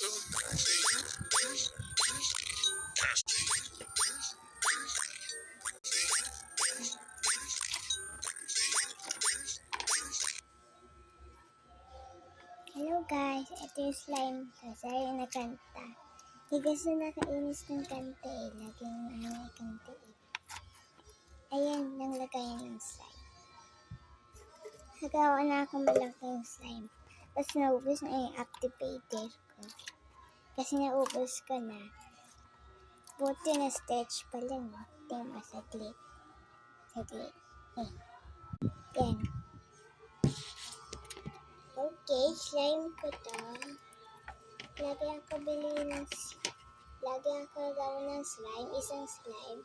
Hello guys, ito yung slime ko. Sorry na kanta. Hindi kasi nakainis ng kanta eh. Laging kanta eh. Ayan, nang lagayan ng slime. Nagawa na akong malaking slime. Tapos naubos na yung activator ko. Kasi naubos ko na. Buti na stretch pa lang. Tingnan saglit. Saglit. Yan. Okay, slime ko to. Lagi ako gawa ng slime, isang slime.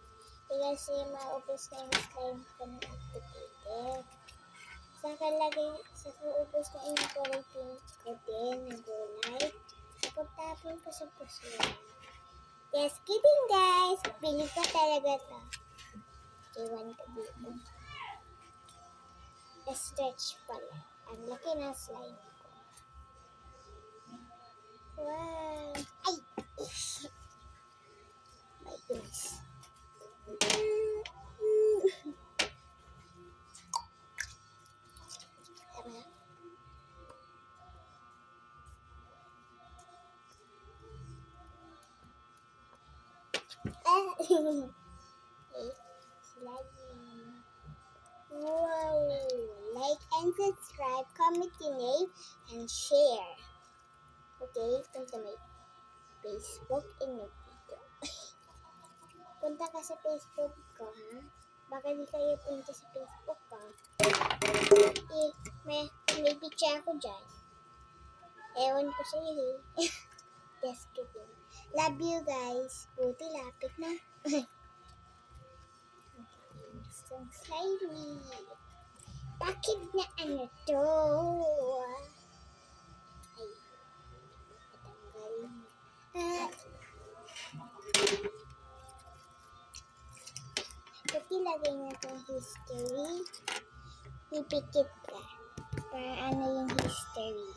Kasi maubos na yung slime ko ng activator. Saka ubos na yung kulitin ko din ng gulay. Tapon ko sa pusura. Just kidding guys! Pili ko talaga to. Iwan ko dito. Stretch pala. Ang laki ng slime ko. Wow! Ay! My goodness. Wow! Like and subscribe, comment your name, and share. Okay, punta may Facebook in the video. Punta ka sa Facebook ko, ha? Baka di kayo punta sa Facebook ko. May picture ako dyan. Ewan ko sa iyo. Just kidding. Love you guys. Buti lapit na. Isang slimy. Bakit na ano to? Ay. Patanggal. Ito ilagay natin history. Ipikit ka. Para ano yung history.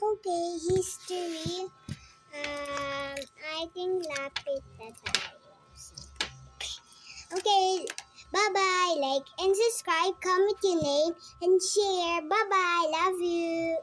Okay, history. I think lapit na tayo. Okay, bye-bye. Like and subscribe, comment your name, and share. Bye-bye. Love you.